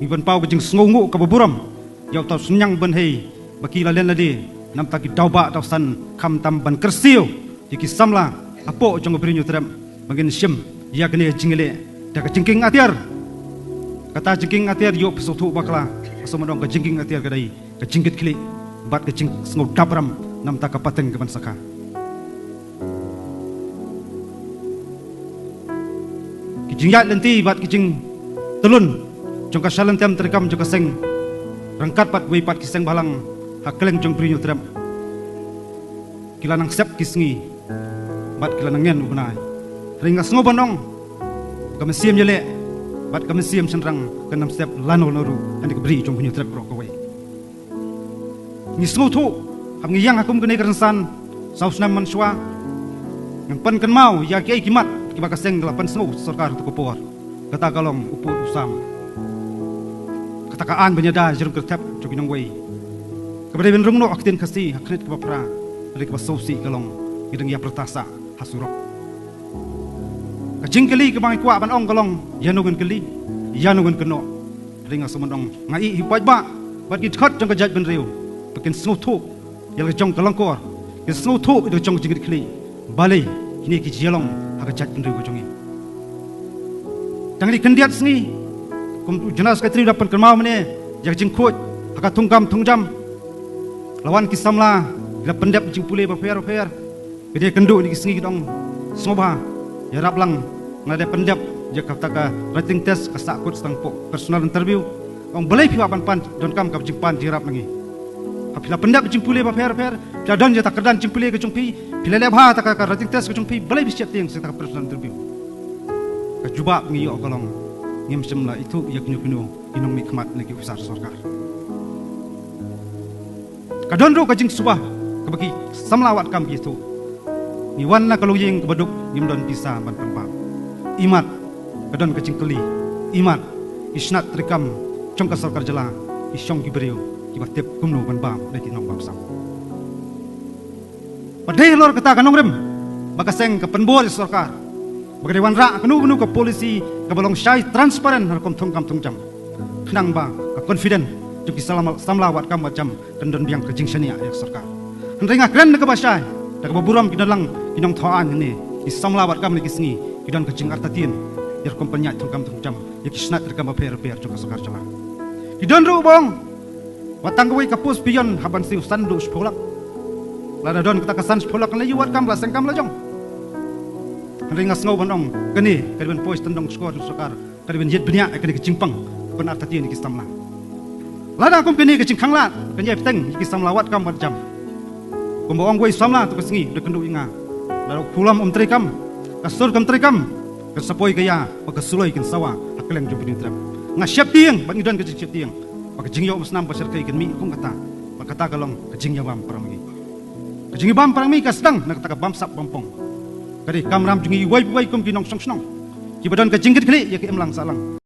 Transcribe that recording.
Iban pau kejing sengungu ke beburam. Yau tau senyang ben hei. Baki lalen ladi. Nam taki dauba tau san kam tam ban kersiu. Jiki samla. Apo jong berinyu terem. Bagin syem. Ya kene jingile. Dah kejingking atiar. Kata jingking atiar yuk pesutu bakla. Pasal madong kejingking atiar kadai. Kejingkit kili. Bat kejing sengu dabram. Nam tak kapateng ke saka. Kejing yat lenti bat kejing telun. Jong kasalan tiam terikam jong kaseng. Rangkat pat wei pat kiseng balang. Hakeleng jong berinyu terem. Kila nang siap kisngi. Bat kila nangen ubunai. Ringas ngobonong. Kami siam jele. Bat kami siam senrang. Kenam siap lano noru. Andi keberi jong berinyu terem brok kawai. Ngisngu tu. Ham ngiyang hakum kene kerensan. Saus nam mansua. Yang pan kan mau. Ya kiai kimat. Kiba kaseng delapan sengu. Sorkar tu kopor. Kata kalong upur usam. Katakaan benyada jerum kertap joginong wei. Kepada ben rungno aktin kasih haknit kebapra. Dari kebasosi kalong ideng ya pertasa hasurok. Kajing keli kebangai kuat ban ong kalong yanugan keli yanugan keno. Ringa sumandong ngai hipaj ba bat git khat jong kajat ben riu. Pekin snutu yal jong kalong kor. Ke snutu itu jong jingit keli. Balai kini ki jelong hakajat ben riu jongi. Tangli kendiat sengi kum jenas katri dapan kermau mene jak jingkut haka tunggam tungjam lawan kisamla ila pendap jingpule baper bede kendu ni kisngi dong soba ya rablang ngade pendap jak kata writing test kasakut stangpo personal interview ong belai piwa pan don kam kap jingpan dirap langi apila pendap jingpule baper jadon ya takerdan jingpule ke jungpi pila lebha tak writing test ke jungpi belai bisiat tiang serta personal interview kajuba ngiyo kolong ngem semla itu ya kenu inong mikmat lagi besar sorkar. Kadon ro kajing subah kebagi samlawat kam gitu. Ni wanna kalau yang kebaduk ngem don bisa ban penpa. Imat kadon kajing keli. Imat isnat trikam cong ka sorkar jela isyong gibreu kibatep kumno ban bam lagi nong babsam. Padai lor kata kanong rem bagaseng ke penbor sorkar. Bagaimana rak kenu ke polisi ke balong syai transparan harkom tungkam tungjam kenang ba ke confident juki samlawat kam macam kendon biang kejing senia ya sarkar hendringa kren ke basyai dak baburam kidalang kinong thoan ni ki samlawat kam ni kisngi kidon kejing artatin yar kompanya tungkam tungjam ya kisnat rekam aper juka sarkar jala kidon ru bong watang goi kapus pion haban siu sandu sepolak lada don kita kesan sepolak layu wat kam laseng kam lajong ringas ngau bandong kini kadiban pois tendong skor sokar kadiban jet benya kini kecingpang kon artati ni kistamla lada kum kini kecingkang lat kenjai peteng kistamla wat kam jam kumbaong goi samla tu kesingi de kendu inga lalu pulam trikam kasur kam trikam kesapoi kaya pakasuloi kin sawa akeleng jubini trap nga syap tiang bang idan kecing syap tiang pakajing yo masnam pasar kai kin mi kum kata kalong kecing ya bam parang mi kecing bam parang mi kasdang nak kata bam sap bampong kadi kamram jungi wai kum kinong song song ki badan ka jingkit kli ya ki emlang salang